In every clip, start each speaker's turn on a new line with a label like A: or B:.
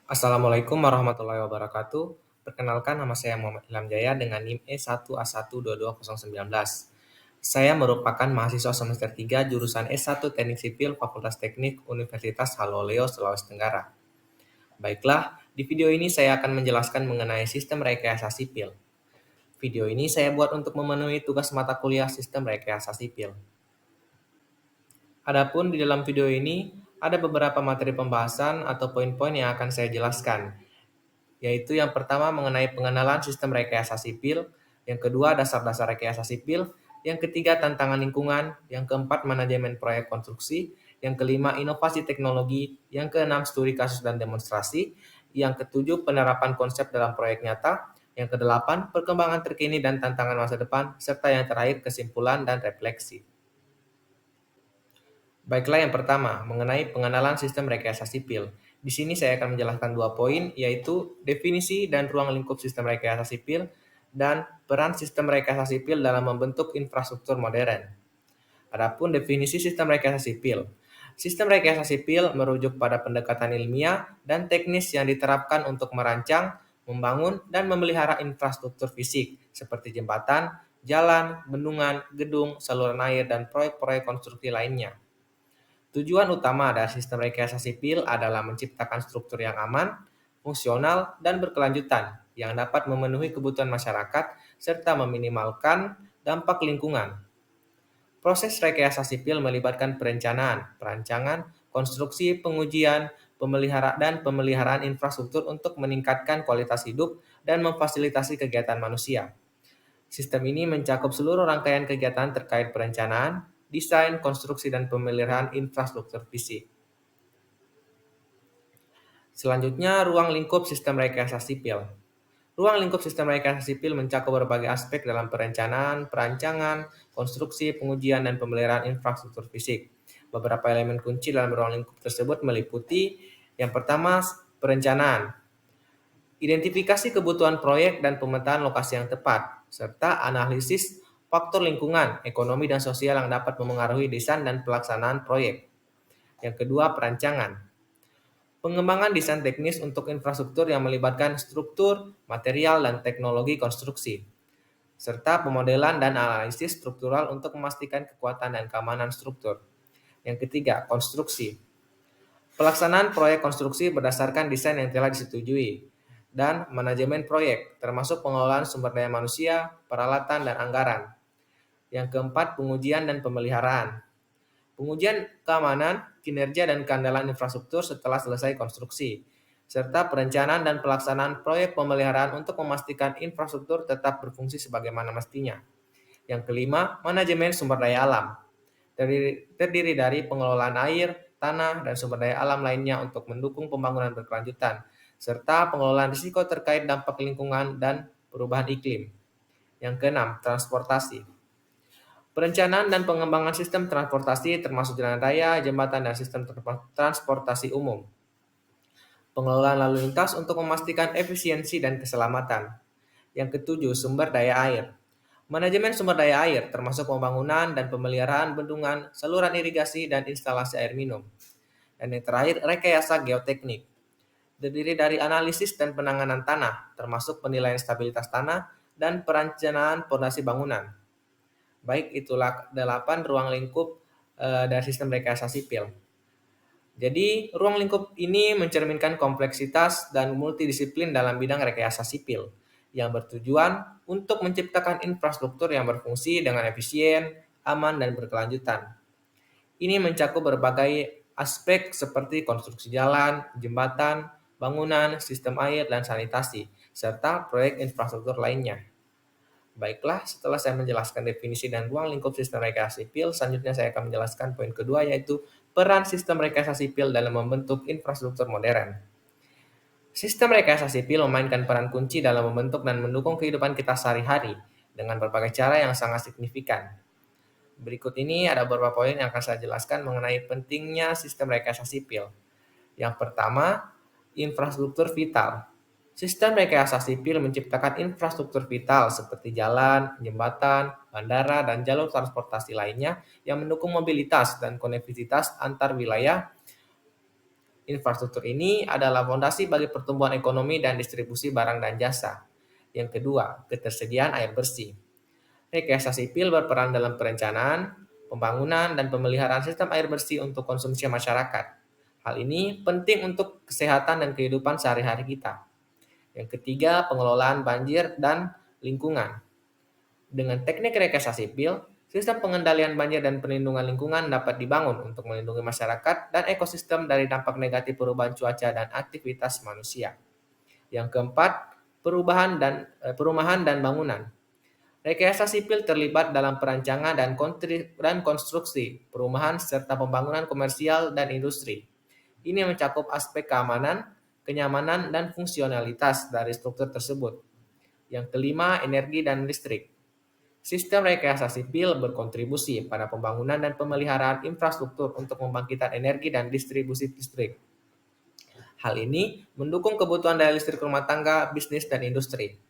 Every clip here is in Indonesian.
A: Assalamualaikum warahmatullahi wabarakatuh. Perkenalkan, nama saya Muhammad Ilham Jaya dengan NIM E1A122019. Saya merupakan mahasiswa semester 3 jurusan S1 Teknik Sipil Fakultas Teknik Universitas Haloleo, Sulawesi Tenggara. Baiklah, di video ini saya akan menjelaskan mengenai sistem rekayasa sipil. Video ini saya buat untuk memenuhi tugas mata kuliah sistem rekayasa sipil. Adapun di dalam video ini ada beberapa materi pembahasan atau poin-poin yang akan saya jelaskan, yaitu yang pertama mengenai pengenalan sistem rekayasa sipil, yang kedua dasar-dasar rekayasa sipil, yang ketiga tantangan lingkungan, yang keempat manajemen proyek konstruksi, yang kelima inovasi teknologi, yang keenam studi kasus dan demonstrasi, yang ketujuh penerapan konsep dalam proyek nyata, yang kedelapan perkembangan terkini dan tantangan masa depan, serta yang terakhir kesimpulan dan refleksi. Baiklah, yang pertama, mengenai pengenalan sistem rekayasa sipil. Di sini saya akan menjelaskan dua poin, yaitu definisi dan ruang lingkup sistem rekayasa sipil, dan peran sistem rekayasa sipil dalam membentuk infrastruktur modern. Adapun definisi sistem rekayasa sipil. Sistem rekayasa sipil merujuk pada pendekatan ilmiah dan teknis yang diterapkan untuk merancang, membangun, dan memelihara infrastruktur fisik, seperti jembatan, jalan, bendungan, gedung, saluran air, dan proyek-proyek konstruksi lainnya. Tujuan utama dari sistem rekayasa sipil adalah menciptakan struktur yang aman, fungsional, dan berkelanjutan yang dapat memenuhi kebutuhan masyarakat serta meminimalkan dampak lingkungan. Proses rekayasa sipil melibatkan perencanaan, perancangan, konstruksi, pengujian, pemeliharaan infrastruktur untuk meningkatkan kualitas hidup dan memfasilitasi kegiatan manusia. Sistem ini mencakup seluruh rangkaian kegiatan terkait perencanaan, desain, konstruksi, dan pemeliharaan infrastruktur fisik. Selanjutnya, ruang lingkup sistem rekayasa sipil. Ruang lingkup sistem rekayasa sipil mencakup berbagai aspek dalam perencanaan, perancangan, konstruksi, pengujian, dan pemeliharaan infrastruktur fisik. Beberapa elemen kunci dalam ruang lingkup tersebut meliputi yang pertama, perencanaan. Identifikasi kebutuhan proyek dan pemetaan lokasi yang tepat, serta analisis faktor lingkungan, ekonomi, dan sosial yang dapat memengaruhi desain dan pelaksanaan proyek. Yang kedua, perancangan. Pengembangan desain teknis untuk infrastruktur yang melibatkan struktur, material, dan teknologi konstruksi, serta pemodelan dan analisis struktural untuk memastikan kekuatan dan keamanan struktur. Yang ketiga, konstruksi. Pelaksanaan proyek konstruksi berdasarkan desain yang telah disetujui, dan manajemen proyek, termasuk pengelolaan sumber daya manusia, peralatan, dan anggaran. Yang keempat, pengujian dan pemeliharaan. Pengujian keamanan, kinerja, dan keandalan infrastruktur setelah selesai konstruksi, serta perencanaan dan pelaksanaan proyek pemeliharaan untuk memastikan infrastruktur tetap berfungsi sebagaimana mestinya. Yang kelima, manajemen sumber daya alam. Terdiri dari pengelolaan air, tanah, dan sumber daya alam lainnya untuk mendukung pembangunan berkelanjutan, serta pengelolaan risiko terkait dampak lingkungan dan perubahan iklim. Yang keenam, transportasi. Perencanaan dan pengembangan sistem transportasi termasuk jalan raya, jembatan, dan sistem transportasi umum. Pengelolaan lalu lintas untuk memastikan efisiensi dan keselamatan. Yang ketujuh, sumber daya air. Manajemen sumber daya air termasuk pembangunan dan pemeliharaan bendungan, saluran irigasi, dan instalasi air minum. Dan yang terakhir, rekayasa geoteknik. Terdiri dari analisis dan penanganan tanah, termasuk penilaian stabilitas tanah dan perencanaan fondasi bangunan. Baik, itulah 8 ruang lingkup dari sistem rekayasa sipil. Jadi, ruang lingkup ini mencerminkan kompleksitas dan multidisiplin dalam bidang rekayasa sipil yang bertujuan untuk menciptakan infrastruktur yang berfungsi dengan efisien, aman, dan berkelanjutan. Ini mencakup berbagai aspek seperti konstruksi jalan, jembatan, bangunan, sistem air, dan sanitasi, serta proyek infrastruktur lainnya. Baiklah, setelah saya menjelaskan definisi dan ruang lingkup sistem rekayasa sipil, selanjutnya saya akan menjelaskan poin kedua, yaitu peran sistem rekayasa sipil dalam membentuk infrastruktur modern. Sistem rekayasa sipil memainkan peran kunci dalam membentuk dan mendukung kehidupan kita sehari-hari dengan berbagai cara yang sangat signifikan. Berikut ini ada beberapa poin yang akan saya jelaskan mengenai pentingnya sistem rekayasa sipil. Yang pertama, infrastruktur vital. Sistem rekayasa sipil menciptakan infrastruktur vital seperti jalan, jembatan, bandara, dan jalur transportasi lainnya yang mendukung mobilitas dan konektivitas antar wilayah Infrastruktur ini adalah fondasi bagi pertumbuhan ekonomi dan distribusi barang dan jasa. Yang kedua, ketersediaan air bersih. Rekayasa sipil berperan dalam perencanaan, pembangunan, dan pemeliharaan sistem air bersih untuk konsumsi masyarakat. Hal ini penting untuk kesehatan dan kehidupan sehari-hari kita. Yang ketiga, pengelolaan banjir dan lingkungan. Dengan teknik rekayasa sipil, sistem pengendalian banjir dan perlindungan lingkungan dapat dibangun untuk melindungi masyarakat dan ekosistem dari dampak negatif perubahan cuaca dan aktivitas manusia. Yang keempat, perumahan dan bangunan. Rekayasa sipil terlibat dalam perancangan dan konstruksi perumahan serta pembangunan komersial dan industri. Ini mencakup aspek keamanan, kenyamanan, dan fungsionalitas dari struktur tersebut. Yang kelima, energi dan listrik. Sistem rekayasa sipil berkontribusi pada pembangunan dan pemeliharaan infrastruktur untuk membangkitkan energi dan distribusi listrik. Hal ini mendukung kebutuhan daya listrik rumah tangga, bisnis, dan industri.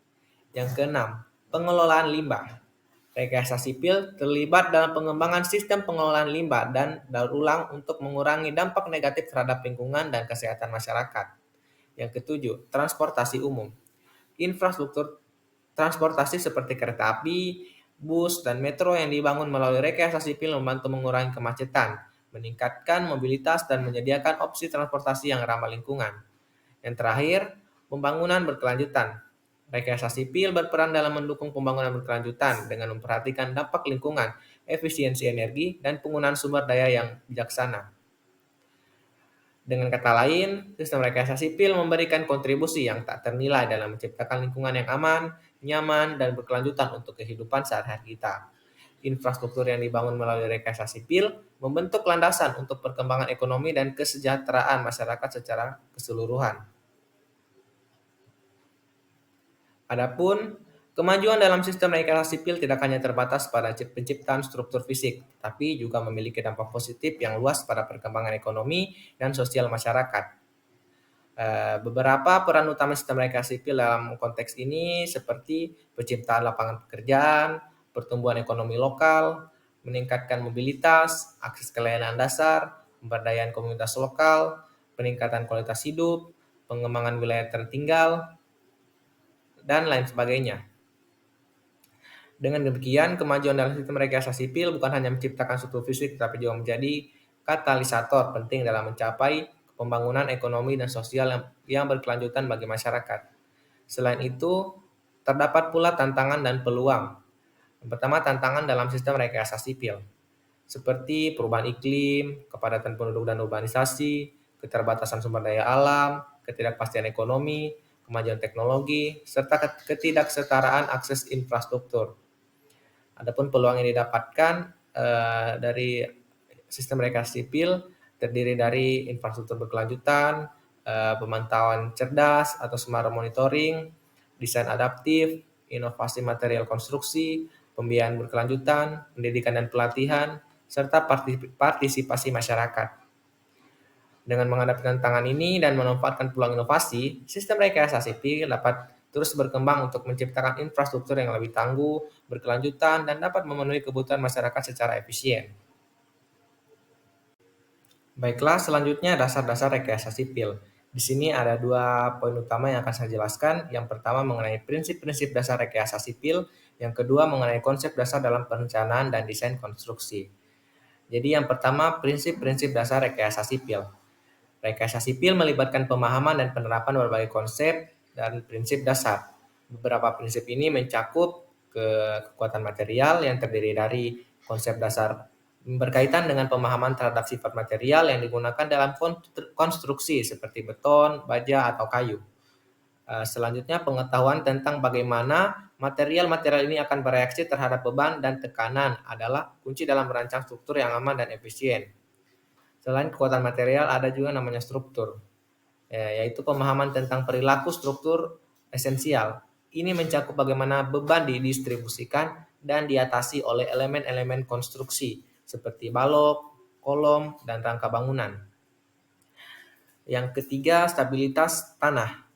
A: Yang keenam, pengelolaan limbah. Rekayasa sipil terlibat dalam pengembangan sistem pengelolaan limbah dan daur ulang untuk mengurangi dampak negatif terhadap lingkungan dan kesehatan masyarakat. Yang ketujuh, transportasi umum. Infrastruktur transportasi seperti kereta api, bus, dan metro yang dibangun melalui rekayasa sipil membantu mengurangi kemacetan, meningkatkan mobilitas, dan menyediakan opsi transportasi yang ramah lingkungan. Yang terakhir, pembangunan berkelanjutan. Rekayasa sipil berperan dalam mendukung pembangunan berkelanjutan dengan memperhatikan dampak lingkungan, efisiensi energi, dan penggunaan sumber daya yang bijaksana. Dengan kata lain, sistem rekayasa sipil memberikan kontribusi yang tak ternilai dalam menciptakan lingkungan yang aman, nyaman, dan berkelanjutan untuk kehidupan sehari-hari kita. Infrastruktur yang dibangun melalui rekayasa sipil membentuk landasan untuk perkembangan ekonomi dan kesejahteraan masyarakat secara keseluruhan. Adapun kemajuan dalam sistem rekayasa sipil tidak hanya terbatas pada penciptaan struktur fisik, tapi juga memiliki dampak positif yang luas pada perkembangan ekonomi dan sosial masyarakat. Beberapa peran utama sistem rekayasa sipil dalam konteks ini seperti penciptaan lapangan pekerjaan, pertumbuhan ekonomi lokal, meningkatkan mobilitas, akses ke layanan dasar, pemberdayaan komunitas lokal, peningkatan kualitas hidup, pengembangan wilayah tertinggal, dan lain sebagainya. Dengan demikian, kemajuan dalam sistem rekayasa sipil bukan hanya menciptakan struktur fisik, tapi juga menjadi katalisator penting dalam mencapai pembangunan ekonomi dan sosial yang berkelanjutan bagi masyarakat. Selain itu, terdapat pula tantangan dan peluang. Yang pertama, tantangan dalam sistem rekayasa sipil, seperti perubahan iklim, kepadatan penduduk dan urbanisasi, keterbatasan sumber daya alam, ketidakpastian ekonomi, kemajuan teknologi, serta ketidaksetaraan akses infrastruktur. Adapun peluang yang didapatkan dari sistem rekayasa sipil terdiri dari infrastruktur berkelanjutan, pemantauan cerdas atau smart monitoring, desain adaptif, inovasi material konstruksi, pembiayaan berkelanjutan, pendidikan dan pelatihan, serta partisipasi masyarakat. Dengan menghadapi tantangan ini dan memanfaatkan peluang inovasi, sistem rekayasa sipil dapat terus berkembang untuk menciptakan infrastruktur yang lebih tangguh, berkelanjutan, dan dapat memenuhi kebutuhan masyarakat secara efisien. Baiklah, selanjutnya dasar-dasar rekayasa sipil. Di sini ada dua poin utama yang akan saya jelaskan. Yang pertama mengenai prinsip-prinsip dasar rekayasa sipil, yang kedua mengenai konsep dasar dalam perencanaan dan desain konstruksi. Jadi yang pertama prinsip-prinsip dasar rekayasa sipil. Rekayasa sipil melibatkan pemahaman dan penerapan berbagai konsep dan prinsip dasar. Beberapa prinsip ini mencakup kekuatan material yang terdiri dari konsep dasar berkaitan dengan pemahaman terhadap sifat material yang digunakan dalam konstruksi seperti beton, baja, atau kayu. Selanjutnya pengetahuan tentang bagaimana material-material ini akan bereaksi terhadap beban dan tekanan adalah kunci dalam merancang struktur yang aman dan efisien. Selain kekuatan material, ada juga namanya struktur, yaitu pemahaman tentang perilaku struktur esensial. Ini mencakup bagaimana beban didistribusikan dan diatasi oleh elemen-elemen konstruksi, seperti balok, kolom, dan rangka bangunan. Yang ketiga, stabilitas tanah.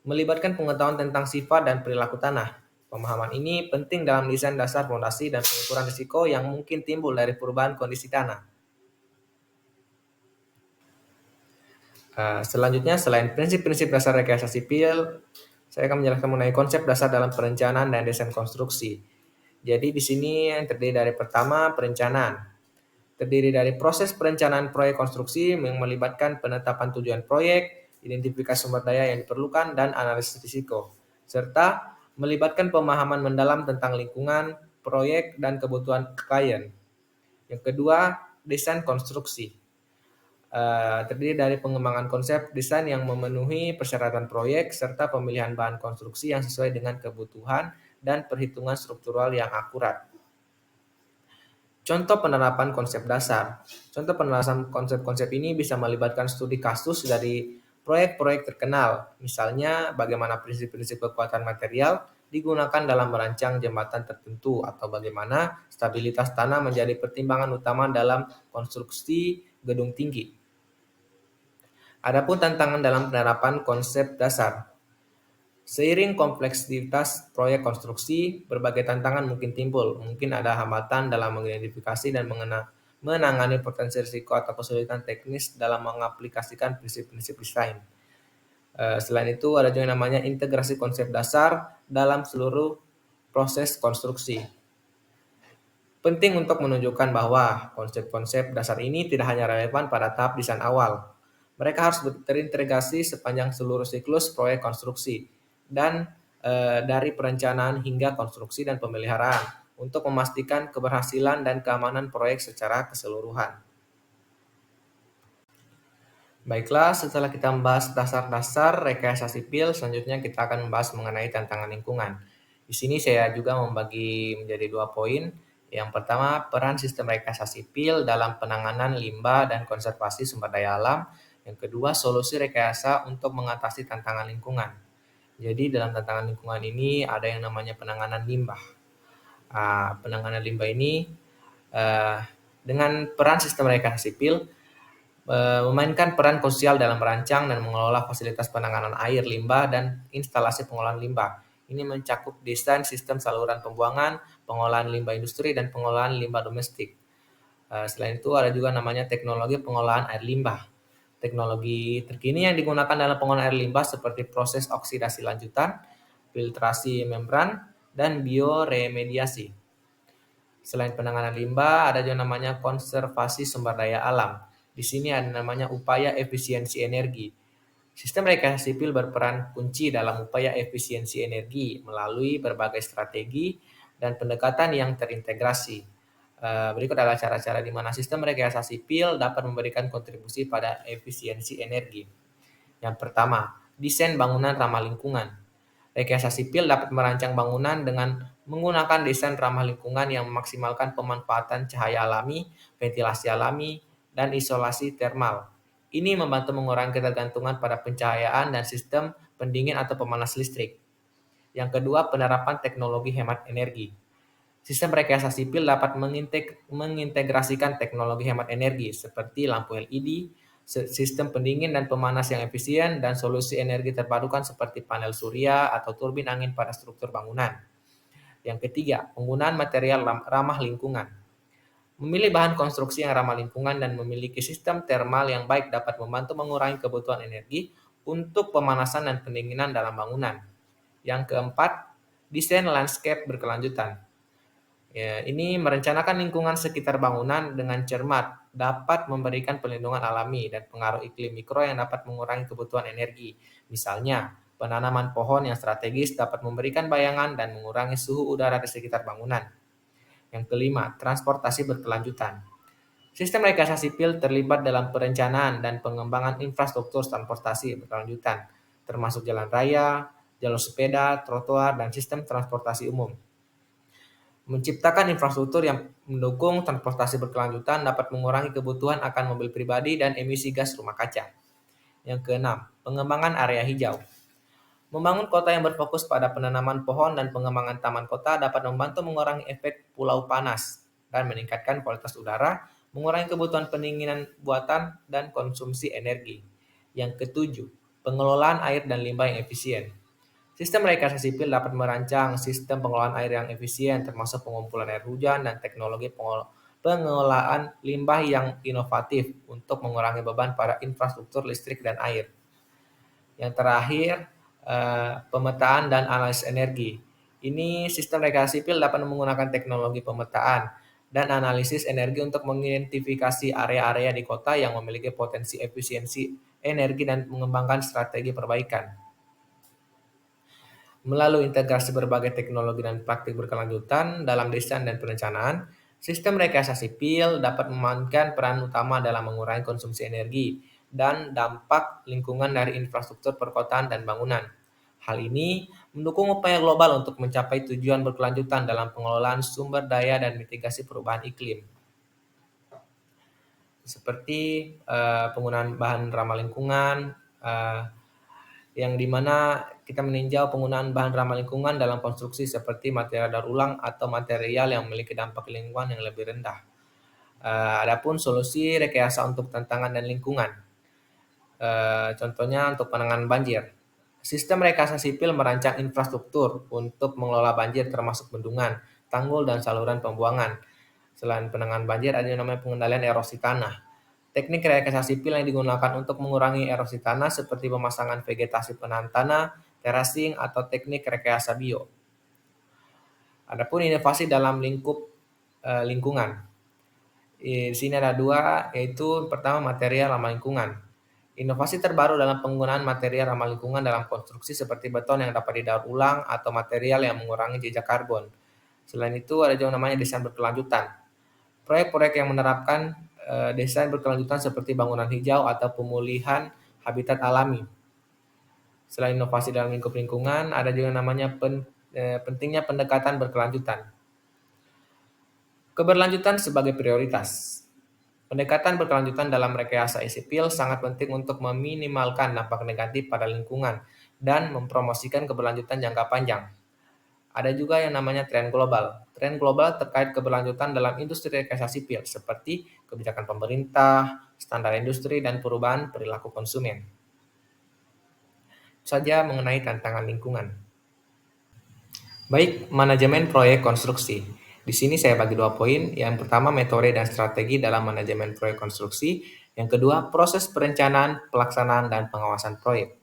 A: Melibatkan pengetahuan tentang sifat dan perilaku tanah. Pemahaman ini penting dalam desain dasar fondasi dan pengukuran risiko yang mungkin timbul dari perubahan kondisi tanah. Selanjutnya, selain prinsip-prinsip dasar rekayasa sipil, saya akan menjelaskan mengenai konsep dasar dalam perencanaan dan desain konstruksi. Jadi di sini yang terdiri dari pertama, perencanaan. Terdiri dari proses perencanaan proyek konstruksi yang melibatkan penetapan tujuan proyek, identifikasi sumber daya yang diperlukan, dan analisis risiko, serta melibatkan pemahaman mendalam tentang lingkungan, proyek, dan kebutuhan klien. Yang kedua, desain konstruksi. Terdiri dari pengembangan konsep desain yang memenuhi persyaratan proyek serta pemilihan bahan konstruksi yang sesuai dengan kebutuhan dan perhitungan struktural yang akurat. Contoh penerapan konsep dasar. Contoh penerapan konsep-konsep ini bisa melibatkan studi kasus dari proyek-proyek terkenal, misalnya bagaimana prinsip-prinsip kekuatan material digunakan dalam merancang jembatan tertentu atau bagaimana stabilitas tanah menjadi pertimbangan utama dalam konstruksi gedung tinggi. Adapun tantangan dalam penerapan konsep dasar. Seiring kompleksitas proyek konstruksi, berbagai tantangan mungkin timbul. Mungkin ada hambatan dalam mengidentifikasi dan menangani potensi risiko atau kesulitan teknis dalam mengaplikasikan prinsip-prinsip desain. Selain itu, ada juga yang namanya integrasi konsep dasar dalam seluruh proses konstruksi. Penting untuk menunjukkan bahwa konsep-konsep dasar ini tidak hanya relevan pada tahap desain awal. Mereka harus terintegrasi sepanjang seluruh siklus proyek konstruksi dan dari perencanaan hingga konstruksi dan pemeliharaan untuk memastikan keberhasilan dan keamanan proyek secara keseluruhan. Baiklah, setelah kita membahas dasar-dasar rekayasa sipil, selanjutnya kita akan membahas mengenai tantangan lingkungan. Di sini saya juga membagi menjadi 2 poin. Yang pertama, peran sistem rekayasa sipil dalam penanganan limbah dan konservasi sumber daya alam. Yang kedua, solusi rekayasa untuk mengatasi tantangan lingkungan. Jadi dalam tantangan lingkungan ini ada yang namanya penanganan limbah. Penanganan limbah ini dengan peran sistem rekayasa sipil memainkan peran krusial dalam merancang dan mengelola fasilitas penanganan air limbah dan instalasi pengolahan limbah. Ini mencakup desain sistem saluran pembuangan, pengolahan limbah industri, dan pengolahan limbah domestik. Selain itu ada juga namanya teknologi pengolahan air limbah. Teknologi terkini yang digunakan dalam pengolahan air limbah seperti proses oksidasi lanjutan, filtrasi membran, dan bioremediasi. Selain penanganan limbah, ada juga namanya konservasi sumber daya alam. Di sini ada namanya upaya efisiensi energi. Sistem rekayasa sipil berperan kunci dalam upaya efisiensi energi melalui berbagai strategi dan pendekatan yang terintegrasi. Berikut adalah cara-cara di mana sistem rekayasa sipil dapat memberikan kontribusi pada efisiensi energi. Yang pertama, desain bangunan ramah lingkungan. Rekayasa sipil dapat merancang bangunan dengan menggunakan desain ramah lingkungan yang memaksimalkan pemanfaatan cahaya alami, ventilasi alami, dan isolasi termal. Ini membantu mengurangi ketergantungan pada pencahayaan dan sistem pendingin atau pemanas listrik. Yang kedua, penerapan teknologi hemat energi. Sistem rekayasa sipil dapat mengintegrasikan teknologi hemat energi seperti lampu LED, sistem pendingin dan pemanas yang efisien, dan solusi energi terbarukan seperti panel surya atau turbin angin pada struktur bangunan. Yang ketiga, penggunaan material ramah lingkungan. Memilih bahan konstruksi yang ramah lingkungan dan memiliki sistem termal yang baik dapat membantu mengurangi kebutuhan energi untuk pemanasan dan pendinginan dalam bangunan. Yang keempat, desain landscape berkelanjutan. Ya, ini merencanakan lingkungan sekitar bangunan dengan cermat dapat memberikan perlindungan alami dan pengaruh iklim mikro yang dapat mengurangi kebutuhan energi. Misalnya, penanaman pohon yang strategis dapat memberikan bayangan dan mengurangi suhu udara di sekitar bangunan. Yang kelima, transportasi berkelanjutan. Sistem rekayasa sipil terlibat dalam perencanaan dan pengembangan infrastruktur transportasi berkelanjutan, termasuk jalan raya, jalur sepeda, trotoar, dan sistem transportasi umum. Menciptakan infrastruktur yang mendukung transportasi berkelanjutan dapat mengurangi kebutuhan akan mobil pribadi dan emisi gas rumah kaca. Yang keenam, pengembangan area hijau. Membangun kota yang berfokus pada penanaman pohon dan pengembangan taman kota dapat membantu mengurangi efek pulau panas dan meningkatkan kualitas udara, mengurangi kebutuhan pendinginan buatan, dan konsumsi energi. Yang ketujuh, pengelolaan air dan limbah yang efisien. Sistem rekayasa sipil dapat merancang sistem pengelolaan air yang efisien termasuk pengumpulan air hujan dan teknologi pengelolaan limbah yang inovatif untuk mengurangi beban pada infrastruktur listrik dan air. Yang terakhir, pemetaan dan analisis energi. Ini sistem rekayasa sipil dapat menggunakan teknologi pemetaan dan analisis energi untuk mengidentifikasi area-area di kota yang memiliki potensi efisiensi energi dan mengembangkan strategi perbaikan. Melalui integrasi berbagai teknologi dan praktik berkelanjutan dalam desain dan perencanaan, sistem rekayasa sipil dapat memainkan peran utama dalam mengurangi konsumsi energi dan dampak lingkungan dari infrastruktur perkotaan dan bangunan. Hal ini mendukung upaya global untuk mencapai tujuan berkelanjutan dalam pengelolaan sumber daya dan mitigasi perubahan iklim, seperti penggunaan bahan ramah lingkungan, eh, yang dimana kita meninjau penggunaan bahan ramah lingkungan dalam konstruksi seperti material daur ulang atau material yang memiliki dampak lingkungan yang lebih rendah. Adapun solusi rekayasa untuk tantangan dan lingkungan, contohnya untuk penanganan banjir. Sistem rekayasa sipil merancang infrastruktur untuk mengelola banjir termasuk bendungan, tanggul, dan saluran pembuangan. Selain penanganan banjir, ada yang namanya pengendalian erosi tanah. Teknik rekayasa sipil yang digunakan untuk mengurangi erosi tanah seperti pemasangan vegetasi penahan tanah, terasing, atau teknik rekayasa bio. Adapun inovasi dalam lingkup lingkungan. Di sini ada dua, yaitu pertama material ramah lingkungan. Inovasi terbaru dalam penggunaan material ramah lingkungan dalam konstruksi seperti beton yang dapat didaur ulang atau material yang mengurangi jejak karbon. Selain itu ada juga namanya desain berkelanjutan. Proyek-proyek yang menerapkan desain berkelanjutan seperti bangunan hijau atau pemulihan habitat alami. Selain inovasi dalam lingkup lingkungan, ada juga namanya pentingnya pendekatan berkelanjutan. Keberlanjutan sebagai prioritas. Pendekatan berkelanjutan dalam rekayasa sipil sangat penting untuk meminimalkan dampak negatif pada lingkungan dan mempromosikan keberlanjutan jangka panjang. Ada juga yang namanya tren global. Tren global terkait keberlanjutan dalam industri rekayasa sipil seperti kebijakan pemerintah, standar industri, dan perubahan perilaku konsumen. Itu saja mengenai tantangan lingkungan. Baik, manajemen proyek konstruksi. Di sini saya bagi 2 poin. Yang pertama, metode dan strategi dalam manajemen proyek konstruksi. Yang kedua, proses perencanaan, pelaksanaan, dan pengawasan proyek.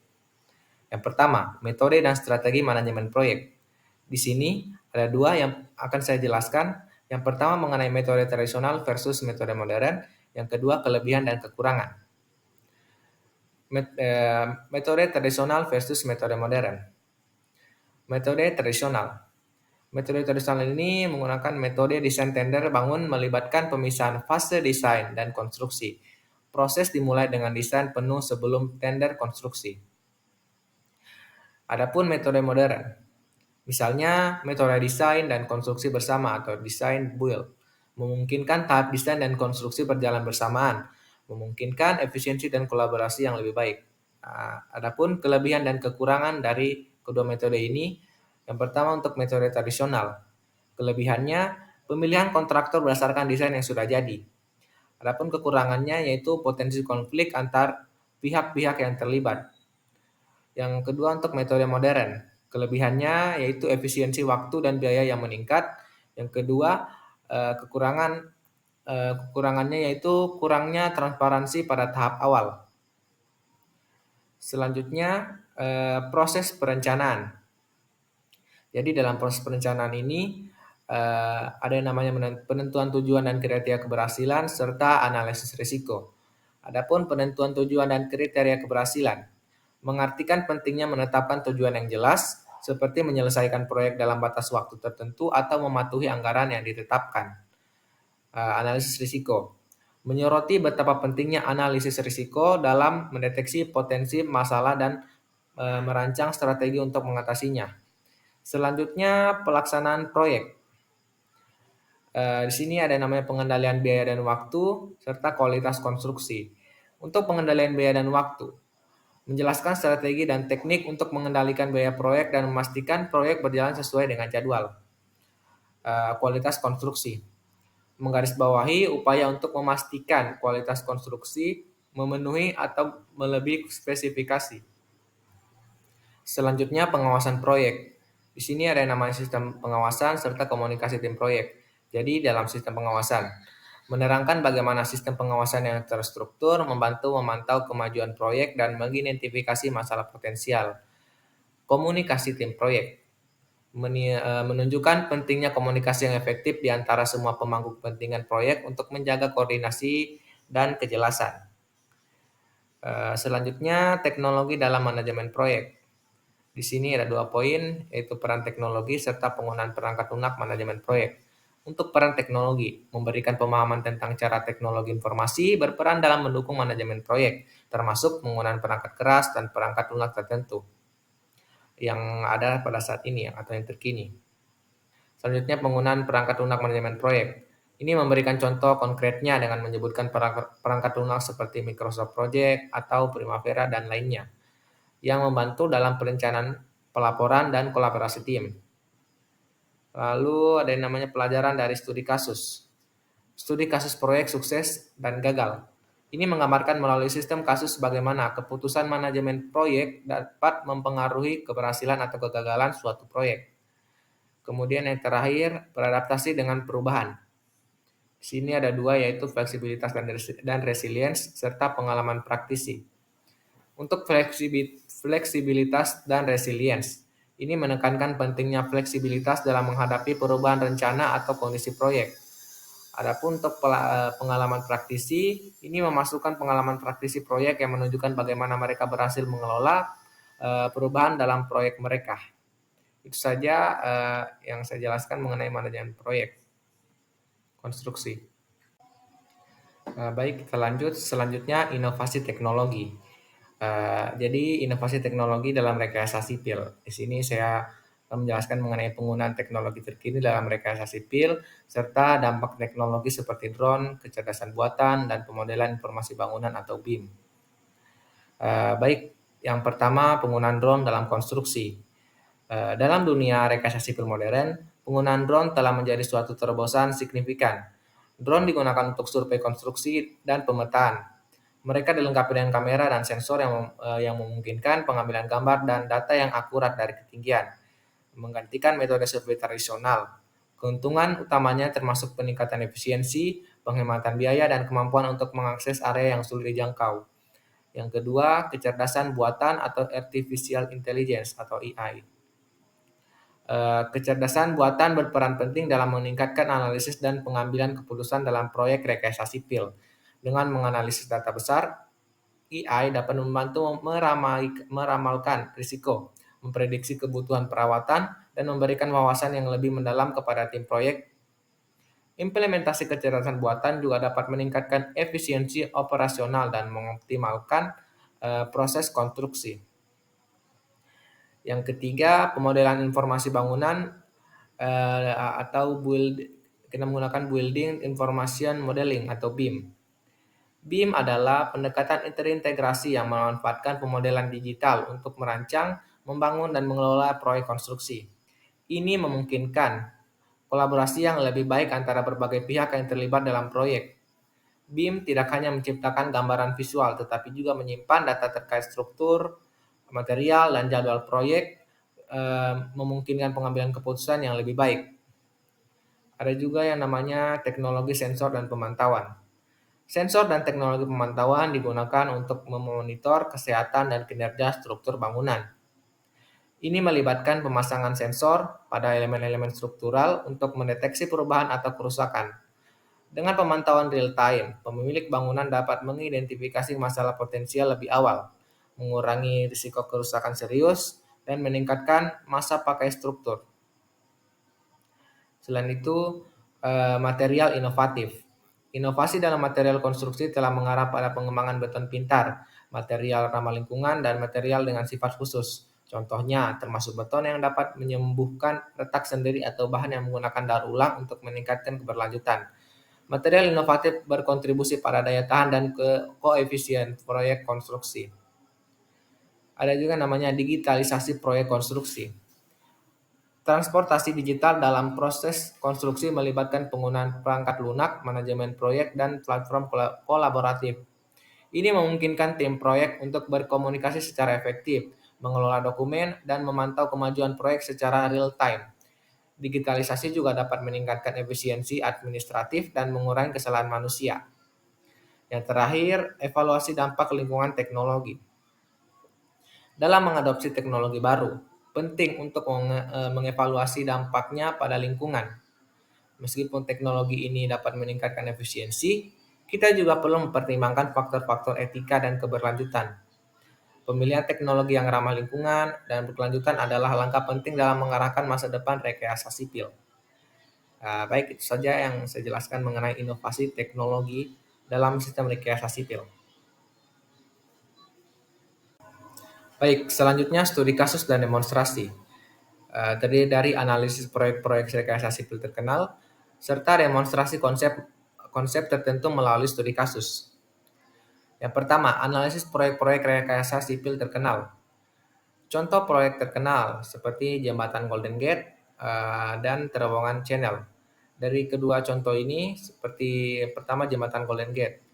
A: Yang pertama, metode dan strategi manajemen proyek. Di sini ada dua yang akan saya jelaskan. Yang pertama mengenai metode tradisional versus metode modern. Yang kedua, kelebihan dan kekurangan. Metode tradisional versus metode modern. Metode tradisional. Metode tradisional ini menggunakan metode desain tender bangun melibatkan pemisahan fase desain dan konstruksi. Proses dimulai dengan desain penuh sebelum tender konstruksi. Adapun metode modern, misalnya metode desain dan konstruksi bersama atau design build, memungkinkan tahap desain dan konstruksi berjalan bersamaan, memungkinkan efisiensi dan kolaborasi yang lebih baik. Adapun kelebihan dan kekurangan dari kedua metode ini, yang pertama untuk metode tradisional. Kelebihannya, pemilihan kontraktor berdasarkan desain yang sudah jadi. Adapun kekurangannya yaitu potensi konflik antar pihak-pihak yang terlibat. Yang kedua untuk metode modern. Kelebihannya yaitu efisiensi waktu dan biaya yang meningkat. Yang kedua, kekurangannya yaitu kurangnya transparansi pada tahap awal. Selanjutnya, proses perencanaan. Jadi dalam proses perencanaan ini ada yang namanya penentuan tujuan dan kriteria keberhasilan serta analisis risiko. Adapun penentuan tujuan dan kriteria keberhasilan mengartikan pentingnya menetapkan tujuan yang jelas seperti menyelesaikan proyek dalam batas waktu tertentu atau mematuhi anggaran yang ditetapkan. Analisis risiko menyoroti betapa pentingnya analisis risiko dalam mendeteksi potensi masalah dan merancang strategi untuk mengatasinya. Selanjutnya, pelaksanaan proyek. Di sini ada namanya pengendalian biaya dan waktu serta kualitas konstruksi. Untuk pengendalian biaya dan waktu, menjelaskan strategi dan teknik untuk mengendalikan biaya proyek dan memastikan proyek berjalan sesuai dengan jadwal. Kualitas konstruksi, menggarisbawahi upaya untuk memastikan kualitas konstruksi memenuhi atau melebihi spesifikasi. Selanjutnya, pengawasan proyek. Di sini ada yang namanya sistem pengawasan serta komunikasi tim proyek. Jadi dalam sistem pengawasan, Menerangkan bagaimana sistem pengawasan yang terstruktur membantu memantau kemajuan proyek dan mengidentifikasi masalah potensial. Komunikasi tim proyek menunjukkan pentingnya komunikasi yang efektif di antara semua pemangku kepentingan proyek untuk menjaga koordinasi dan kejelasan. Selanjutnya, teknologi dalam manajemen proyek. Di sini ada 2 poin, yaitu peran teknologi serta penggunaan perangkat lunak manajemen proyek. Untuk peran teknologi, memberikan pemahaman tentang cara teknologi informasi berperan dalam mendukung manajemen proyek, termasuk penggunaan perangkat keras dan perangkat lunak tertentu yang ada pada saat ini atau yang terkini. Selanjutnya, penggunaan perangkat lunak manajemen proyek. Ini memberikan contoh konkretnya dengan menyebutkan perangkat lunak seperti Microsoft Project atau Primavera dan lainnya, yang membantu dalam perencanaan, pelaporan, dan kolaborasi tim. Lalu ada yang namanya pelajaran dari studi kasus. Studi kasus proyek sukses dan gagal. Ini menggambarkan melalui sistem kasus bagaimana keputusan manajemen proyek dapat mempengaruhi keberhasilan atau kegagalan suatu proyek. Kemudian yang terakhir, beradaptasi dengan perubahan. Di sini ada 2, yaitu fleksibilitas dan resilience serta pengalaman praktisi. Untuk fleksibilitas dan resilience, ini menekankan pentingnya fleksibilitas dalam menghadapi perubahan rencana atau kondisi proyek. Adapun untuk pengalaman praktisi, ini memasukkan pengalaman praktisi proyek yang menunjukkan bagaimana mereka berhasil mengelola perubahan dalam proyek mereka. Itu saja yang saya jelaskan mengenai manajemen proyek konstruksi. Baik, kita lanjut. Selanjutnya, inovasi teknologi. Jadi inovasi teknologi dalam rekayasa sipil. Di sini saya menjelaskan mengenai penggunaan teknologi terkini dalam rekayasa sipil, serta dampak teknologi seperti drone, kecerdasan buatan, dan pemodelan informasi bangunan atau BIM. Baik, yang pertama penggunaan drone dalam konstruksi. Dalam dunia rekayasa sipil modern, penggunaan drone telah menjadi suatu terobosan signifikan. Drone digunakan untuk survei konstruksi dan pemetaan. Mereka dilengkapi dengan kamera dan sensor yang memungkinkan pengambilan gambar dan data yang akurat dari ketinggian, menggantikan metode survei tradisional. Keuntungan utamanya termasuk peningkatan efisiensi, penghematan biaya, dan kemampuan untuk mengakses area yang sulit dijangkau. Yang kedua, kecerdasan buatan atau artificial intelligence atau AI. Kecerdasan buatan berperan penting dalam meningkatkan analisis dan pengambilan keputusan dalam proyek rekayasa sipil. Dengan menganalisis data besar, AI dapat membantu meramalkan risiko, memprediksi kebutuhan perawatan, dan memberikan wawasan yang lebih mendalam kepada tim proyek. Implementasi kecerdasan buatan juga dapat meningkatkan efisiensi operasional dan mengoptimalkan proses konstruksi. Yang ketiga, pemodelan informasi bangunan atau kita menggunakan Building Information Modeling atau BIM. BIM adalah pendekatan terintegrasi yang memanfaatkan pemodelan digital untuk merancang, membangun, dan mengelola proyek konstruksi. Ini memungkinkan kolaborasi yang lebih baik antara berbagai pihak yang terlibat dalam proyek. BIM tidak hanya menciptakan gambaran visual, tetapi juga menyimpan data terkait struktur, material, dan jadwal proyek, memungkinkan pengambilan keputusan yang lebih baik. Ada juga yang namanya teknologi sensor dan pemantauan. Sensor dan teknologi pemantauan digunakan untuk memonitor kesehatan dan kinerja struktur bangunan. Ini melibatkan pemasangan sensor pada elemen-elemen struktural untuk mendeteksi perubahan atau kerusakan. Dengan pemantauan real-time, pemilik bangunan dapat mengidentifikasi masalah potensial lebih awal, mengurangi risiko kerusakan serius, dan meningkatkan masa pakai struktur. Selain itu, material inovatif. Inovasi dalam material konstruksi telah mengarah pada pengembangan beton pintar, material ramah lingkungan, dan material dengan sifat khusus. Contohnya, termasuk beton yang dapat menyembuhkan retak sendiri atau bahan yang menggunakan daur ulang untuk meningkatkan keberlanjutan. Material inovatif berkontribusi pada daya tahan dan koefisien proyek konstruksi. Ada juga namanya digitalisasi proyek konstruksi. Transportasi digital dalam proses konstruksi melibatkan penggunaan perangkat lunak, manajemen proyek, dan platform kolaboratif. Ini memungkinkan tim proyek untuk berkomunikasi secara efektif, mengelola dokumen, dan memantau kemajuan proyek secara real time. Digitalisasi juga dapat meningkatkan efisiensi administratif dan mengurangi kesalahan manusia. Yang terakhir, evaluasi dampak lingkungan teknologi. Dalam mengadopsi teknologi baru, penting untuk mengevaluasi dampaknya pada lingkungan. Meskipun teknologi ini dapat meningkatkan efisiensi, kita juga perlu mempertimbangkan faktor-faktor etika dan keberlanjutan. Pemilihan teknologi yang ramah lingkungan dan berkelanjutan adalah langkah penting dalam mengarahkan masa depan rekayasa sipil. Baik, itu saja yang saya jelaskan mengenai inovasi teknologi dalam sistem rekayasa sipil. Baik, selanjutnya studi kasus dan demonstrasi. Terdiri dari analisis proyek-proyek rekayasa sipil terkenal, serta demonstrasi konsep tertentu melalui studi kasus. Yang pertama, analisis proyek-proyek rekayasa sipil terkenal. Contoh proyek terkenal seperti Jembatan Golden Gate dan Terowongan Channel. Dari kedua contoh ini, seperti pertama Jembatan Golden Gate.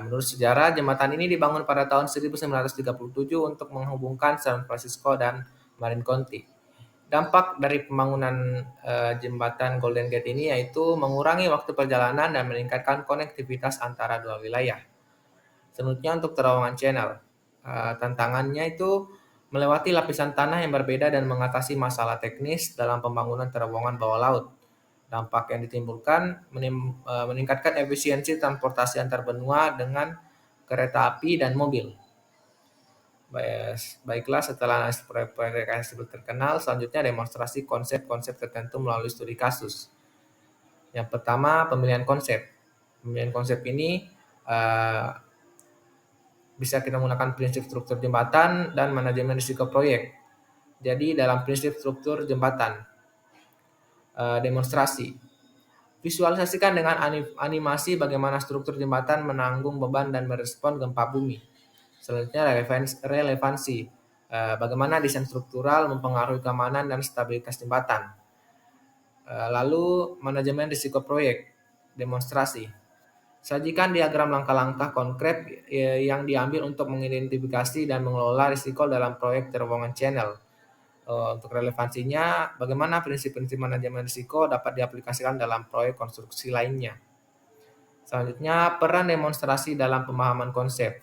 A: Menurut sejarah, jembatan ini dibangun pada tahun 1937 untuk menghubungkan San Francisco dan Marin County. Dampak dari pembangunan jembatan Golden Gate ini yaitu mengurangi waktu perjalanan dan meningkatkan konektivitas antara dua wilayah. Selanjutnya untuk terowongan channel. Tantangannya itu melewati lapisan tanah yang berbeda dan mengatasi masalah teknis dalam pembangunan terowongan bawah laut. Dampak yang ditimbulkan meningkatkan efisiensi transportasi antar benua dengan kereta api dan mobil. Baiklah, setelah analisis proyek-proyek rekayasa sipil terkenal, selanjutnya demonstrasi konsep-konsep tertentu melalui studi kasus. Yang pertama, pemilihan konsep. Pemilihan konsep ini bisa kita menggunakan prinsip struktur jembatan dan manajemen risiko proyek. Jadi dalam prinsip struktur jembatan, demonstrasi. Visualisasikan dengan animasi bagaimana struktur jembatan menanggung beban dan merespon gempa bumi. Selanjutnya relevansi. Bagaimana desain struktural mempengaruhi keamanan dan stabilitas jembatan. Lalu manajemen risiko proyek, demonstrasi. Sajikan diagram langkah-langkah konkret yang diambil untuk mengidentifikasi dan mengelola risiko dalam proyek terowongan channel. Untuk relevansinya, bagaimana prinsip-prinsip manajemen risiko dapat diaplikasikan dalam proyek konstruksi lainnya. Selanjutnya, peran demonstrasi dalam pemahaman konsep.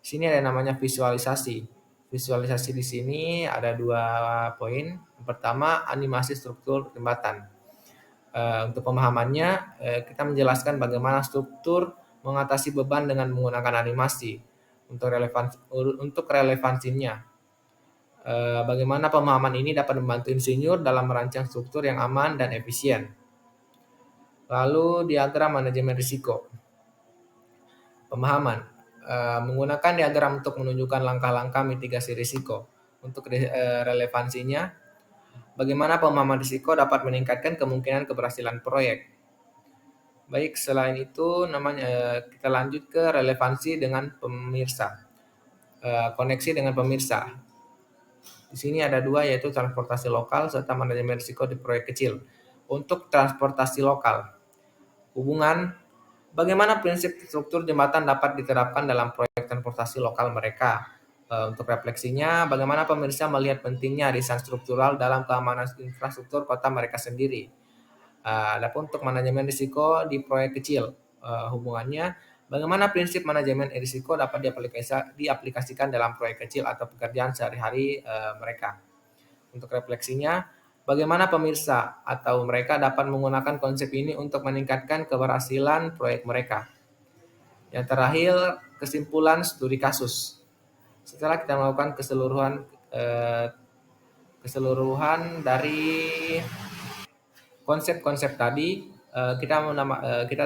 A: Di sini ada namanya visualisasi. Visualisasi di sini ada 2 poin. Yang pertama, animasi struktur jembatan. Untuk pemahamannya, kita menjelaskan bagaimana struktur mengatasi beban dengan menggunakan animasi. Untuk relevansinya, bagaimana pemahaman ini dapat membantu insinyur dalam merancang struktur yang aman dan efisien. Lalu diagram manajemen risiko. Pemahaman, menggunakan diagram untuk menunjukkan langkah-langkah mitigasi risiko. Untuk relevansinya, bagaimana pemahaman risiko dapat meningkatkan kemungkinan keberhasilan proyek. Baik, selain itu kita lanjut ke relevansi dengan pemirsa. Koneksi dengan pemirsa. Di sini ada 2 yaitu transportasi lokal serta manajemen risiko di proyek kecil. Untuk transportasi lokal, bagaimana prinsip struktur jembatan dapat diterapkan dalam proyek transportasi lokal mereka. Untuk refleksinya, bagaimana pemirsa melihat pentingnya desain struktural dalam keamanan infrastruktur kota mereka sendiri. Adapun untuk manajemen risiko di proyek kecil, hubungannya bagaimana prinsip manajemen risiko dapat diaplikasikan dalam proyek kecil atau pekerjaan sehari-hari mereka. Untuk refleksinya, bagaimana pemirsa atau mereka dapat menggunakan konsep ini untuk meningkatkan keberhasilan proyek mereka. Yang terakhir, kesimpulan studi kasus. Setelah kita melakukan keseluruhan dari konsep-konsep tadi, kita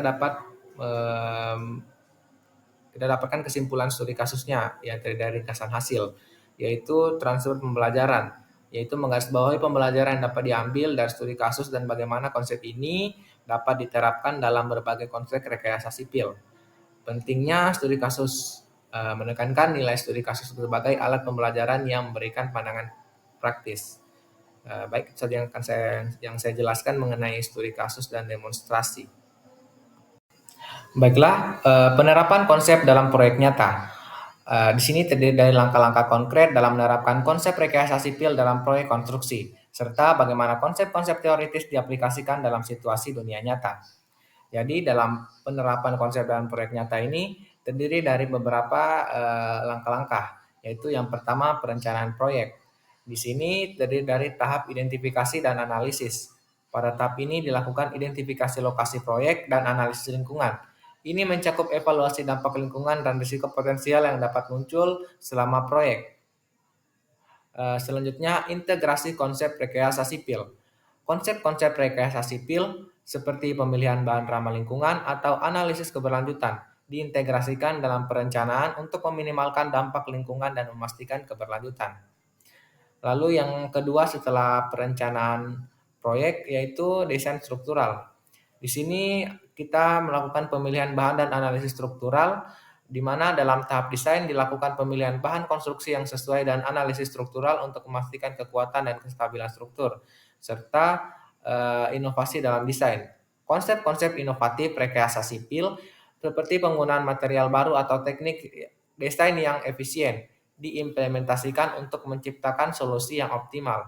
A: dapatkan kesimpulan studi kasusnya yang terdiri dari ringkasan hasil, yaitu transfer pembelajaran, yaitu menggarisbawahi pembelajaran yang dapat diambil dari studi kasus dan bagaimana konsep ini dapat diterapkan dalam berbagai konteks rekayasa sipil. Pentingnya studi kasus, menekankan nilai studi kasus sebagai alat pembelajaran yang memberikan pandangan praktis. Baik, itu saja yang saya jelaskan mengenai studi kasus dan demonstrasi. Baiklah, penerapan konsep dalam proyek nyata. Di sini terdiri dari langkah-langkah konkret dalam menerapkan konsep rekayasa sipil dalam proyek konstruksi. serta bagaimana konsep-konsep teoritis diaplikasikan dalam situasi dunia nyata. Jadi dalam penerapan konsep dalam proyek nyata ini terdiri dari beberapa langkah-langkah, yaitu yang pertama perencanaan proyek. Di sini terdiri dari tahap identifikasi dan analisis. Pada tahap ini dilakukan identifikasi lokasi proyek dan analisis lingkungan. Ini mencakup evaluasi dampak lingkungan dan risiko potensial yang dapat muncul selama proyek. Selanjutnya, integrasi konsep rekayasa sipil. Konsep-konsep rekayasa sipil seperti pemilihan bahan ramah lingkungan atau analisis keberlanjutan diintegrasikan dalam perencanaan untuk meminimalkan dampak lingkungan dan memastikan keberlanjutan. Lalu yang kedua setelah perencanaan proyek yaitu desain struktural. Di sini kita melakukan pemilihan bahan dan analisis struktural di mana dalam tahap desain dilakukan pemilihan bahan konstruksi yang sesuai dan analisis struktural untuk memastikan kekuatan dan kestabilan struktur, serta inovasi dalam desain. Konsep-konsep inovatif rekayasa sipil seperti penggunaan material baru atau teknik desain yang efisien diimplementasikan untuk menciptakan solusi yang optimal.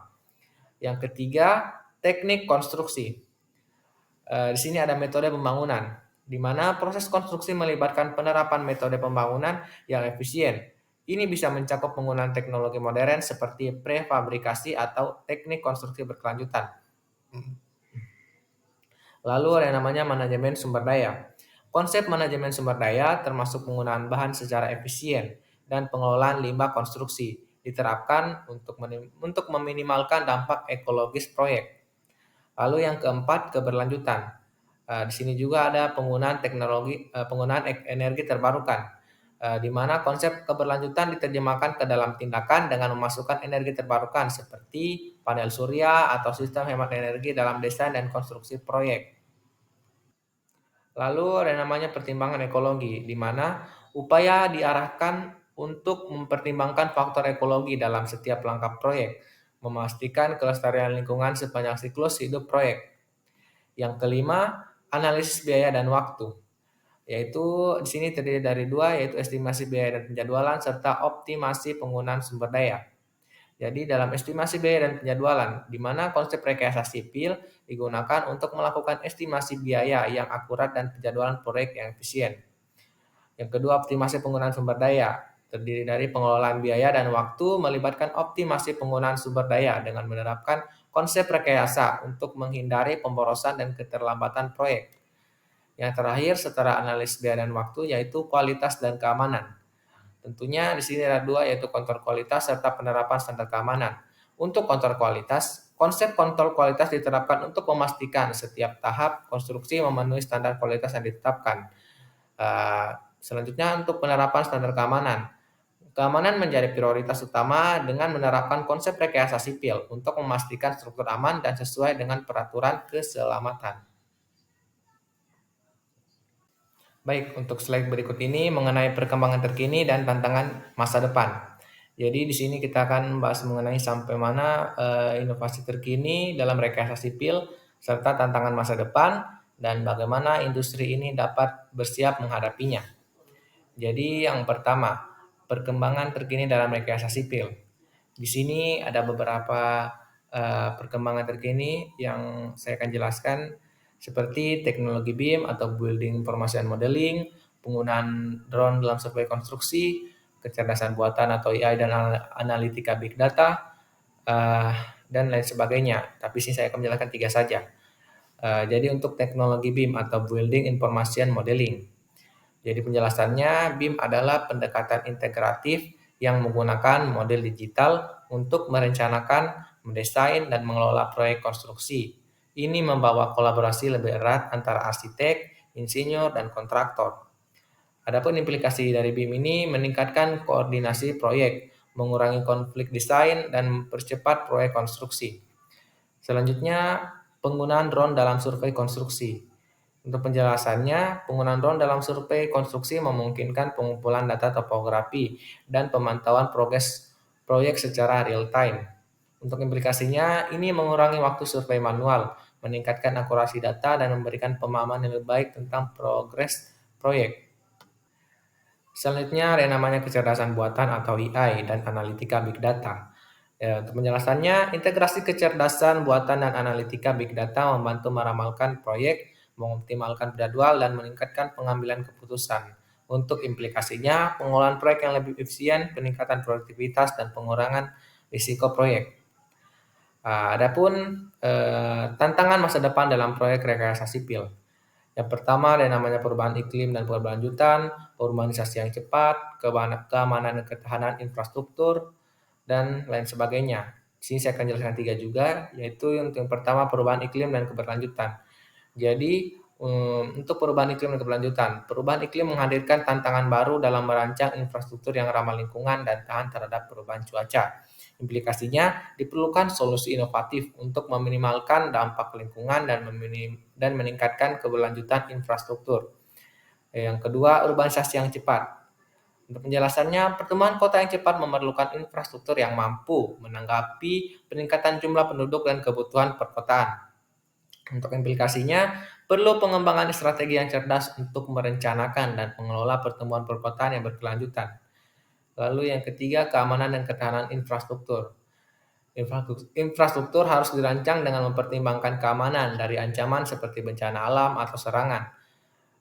A: Yang ketiga, teknik konstruksi. Di sini ada metode pembangunan, di mana proses konstruksi melibatkan penerapan metode pembangunan yang efisien. Ini bisa mencakup penggunaan teknologi modern seperti prefabrikasi atau teknik konstruksi berkelanjutan. Lalu ada yang namanya manajemen sumber daya. Konsep manajemen sumber daya termasuk penggunaan bahan secara efisien dan pengelolaan limbah konstruksi diterapkan untuk meminimalkan dampak ekologis proyek. Lalu yang keempat, keberlanjutan. Di sini juga ada penggunaan energi terbarukan, di mana konsep keberlanjutan diterjemahkan ke dalam tindakan dengan memasukkan energi terbarukan seperti panel surya atau sistem hemat energi dalam desain dan konstruksi proyek. Lalu ada yang namanya pertimbangan ekologi, di mana upaya diarahkan untuk mempertimbangkan faktor ekologi dalam setiap langkah proyek, memastikan kelestarian lingkungan sepanjang siklus hidup proyek. Yang kelima, analisis biaya dan waktu, yaitu di sini terdiri dari dua, yaitu estimasi biaya dan penjadwalan serta optimasi penggunaan sumber daya. Jadi dalam estimasi biaya dan penjadwalan, di mana konsep rekayasa sipil digunakan untuk melakukan estimasi biaya yang akurat dan penjadwalan proyek yang efisien. Yang kedua, optimasi penggunaan sumber daya, terdiri dari pengelolaan biaya dan waktu melibatkan optimasi penggunaan sumber daya dengan menerapkan konsep rekayasa untuk menghindari pemborosan dan keterlambatan proyek. Yang terakhir, setelah analisis biaya dan waktu, yaitu kualitas dan keamanan. Tentunya di sini ada dua, yaitu kontrol kualitas serta penerapan standar keamanan. Untuk kontrol kualitas, konsep kontrol kualitas diterapkan untuk memastikan setiap tahap konstruksi memenuhi standar kualitas yang ditetapkan. Selanjutnya untuk penerapan standar keamanan. Keamanan menjadi prioritas utama dengan menerapkan konsep rekayasa sipil untuk memastikan struktur aman dan sesuai dengan peraturan keselamatan. Baik, untuk slide berikut ini mengenai perkembangan terkini dan tantangan masa depan. Jadi di sini kita akan membahas mengenai sampai mana inovasi terkini dalam rekayasa sipil serta tantangan masa depan dan bagaimana industri ini dapat bersiap menghadapinya. Jadi yang pertama, perkembangan terkini dalam rekayasa sipil. Di sini ada beberapa perkembangan terkini yang saya akan jelaskan seperti teknologi BIM atau Building Information Modeling, penggunaan drone dalam survei konstruksi, kecerdasan buatan atau AI dan analitika big data, dan lain sebagainya. Tapi sini saya akan menjelaskan 3 saja. Jadi untuk teknologi BIM atau Building Information Modeling. Jadi penjelasannya, BIM adalah pendekatan integratif yang menggunakan model digital untuk merencanakan, mendesain, dan mengelola proyek konstruksi. Ini membawa kolaborasi lebih erat antara arsitek, insinyur, dan kontraktor. Adapun implikasi dari BIM ini meningkatkan koordinasi proyek, mengurangi konflik desain, dan mempercepat proyek konstruksi. Selanjutnya, penggunaan drone dalam survei konstruksi. Untuk penjelasannya, penggunaan drone dalam survei konstruksi memungkinkan pengumpulan data topografi dan pemantauan progres proyek secara real time. Untuk implikasinya, ini mengurangi waktu survei manual, meningkatkan akurasi data, dan memberikan pemahaman yang lebih baik tentang progres proyek. Selanjutnya ada yang namanya kecerdasan buatan atau AI dan analitika big data. Ya, untuk penjelasannya, integrasi kecerdasan buatan dan analitika big data membantu meramalkan proyek, mengoptimalkan jadwal, dan meningkatkan pengambilan keputusan. Untuk implikasinya, pengolahan proyek yang lebih efisien, peningkatan produktivitas, dan pengurangan risiko proyek. Adapun tantangan masa depan dalam proyek rekayasa sipil. Yang pertama ada yang namanya perubahan iklim dan berkelanjutan, urbanisasi yang cepat, keamanan dan ketahanan infrastruktur, dan lain sebagainya. Di sini saya akan jelaskan tiga juga, yaitu yang pertama perubahan iklim dan keberlanjutan. Jadi, untuk perubahan iklim dan keberlanjutan, perubahan iklim menghadirkan tantangan baru dalam merancang infrastruktur yang ramah lingkungan dan tahan terhadap perubahan cuaca. Implikasinya, diperlukan solusi inovatif untuk meminimalkan dampak lingkungan dan meningkatkan keberlanjutan infrastruktur. Yang kedua, urbanisasi yang cepat. Untuk penjelasannya, pertumbuhan kota yang cepat memerlukan infrastruktur yang mampu menanggapi peningkatan jumlah penduduk dan kebutuhan perkotaan. Untuk implikasinya, perlu pengembangan strategi yang cerdas untuk merencanakan dan mengelola pertumbuhan perkotaan yang berkelanjutan. Lalu yang ketiga, keamanan dan ketahanan infrastruktur. Infrastruktur harus dirancang dengan mempertimbangkan keamanan dari ancaman seperti bencana alam atau serangan.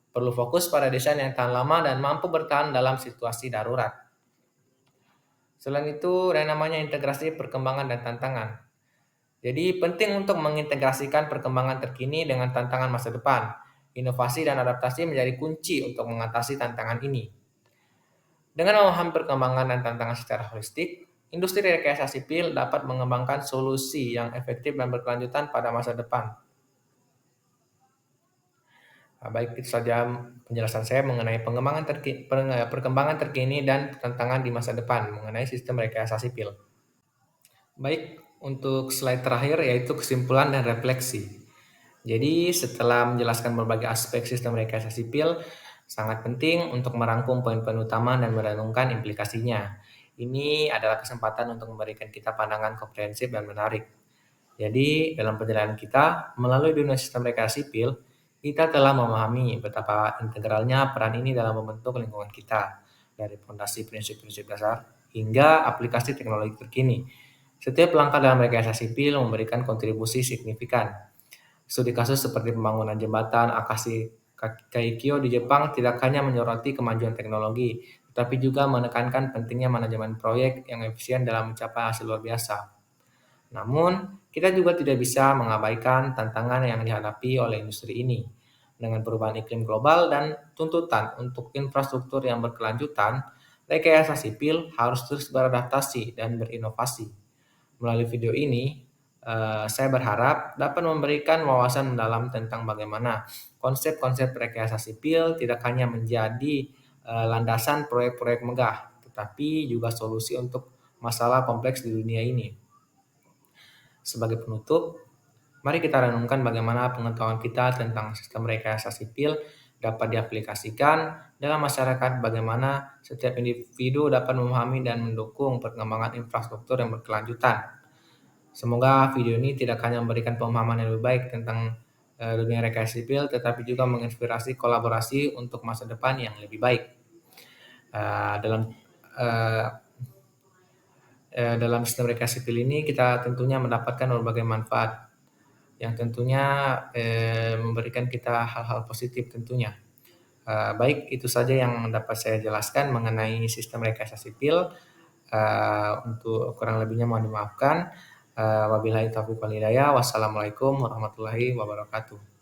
A: Perlu fokus pada desain yang tahan lama dan mampu bertahan dalam situasi darurat. Selain itu, ada yang namanya integrasi perkembangan dan tantangan. Jadi penting untuk mengintegrasikan perkembangan terkini dengan tantangan masa depan. Inovasi dan adaptasi menjadi kunci untuk mengatasi tantangan ini. Dengan memahami perkembangan dan tantangan secara holistik, industri rekayasa sipil dapat mengembangkan solusi yang efektif dan berkelanjutan pada masa depan. Baik, itu saja penjelasan saya mengenai perkembangan terkini dan tantangan di masa depan mengenai sistem rekayasa sipil. Baik, untuk slide terakhir yaitu kesimpulan dan refleksi. Jadi, setelah menjelaskan berbagai aspek sistem rekayasa sipil, sangat penting untuk merangkum poin-poin utama dan merenungkan implikasinya. Ini adalah kesempatan untuk memberikan kita pandangan komprehensif dan menarik. Jadi, dalam perjalanan kita melalui dunia sistem rekayasa sipil, kita telah memahami betapa integralnya peran ini dalam membentuk lingkungan kita, dari fondasi prinsip-prinsip dasar hingga aplikasi teknologi terkini. Setiap langkah dalam rekayasa sipil memberikan kontribusi signifikan. Studi kasus seperti pembangunan jembatan Akashi Kaikyo di Jepang tidak hanya menyoroti kemajuan teknologi, tetapi juga menekankan pentingnya manajemen proyek yang efisien dalam mencapai hasil luar biasa. Namun, kita juga tidak bisa mengabaikan tantangan yang dihadapi oleh industri ini. Dengan perubahan iklim global dan tuntutan untuk infrastruktur yang berkelanjutan, rekayasa sipil harus terus beradaptasi dan berinovasi. Melalui video ini, saya berharap dapat memberikan wawasan mendalam tentang bagaimana konsep-konsep rekayasa sipil tidak hanya menjadi landasan proyek-proyek megah, tetapi juga solusi untuk masalah kompleks di dunia ini. Sebagai penutup, mari kita renungkan bagaimana pengetahuan kita tentang sistem rekayasa sipil dapat diaplikasikan dalam masyarakat, bagaimana setiap individu dapat memahami dan mendukung perkembangan infrastruktur yang berkelanjutan. Semoga video ini tidak hanya memberikan pemahaman yang lebih baik tentang dunia rekayasa sipil, tetapi juga menginspirasi kolaborasi untuk masa depan yang lebih baik. Dalam uh, dalam sistem rekayasa sipil ini kita tentunya mendapatkan berbagai manfaat yang tentunya memberikan kita hal-hal positif tentunya. Baik, itu saja yang dapat saya jelaskan mengenai sistem rekayasa sipil. Untuk kurang lebihnya mohon dimaafkan. Wabillahi taufiq wal hidayah. Wassalamualaikum warahmatullahi wabarakatuh.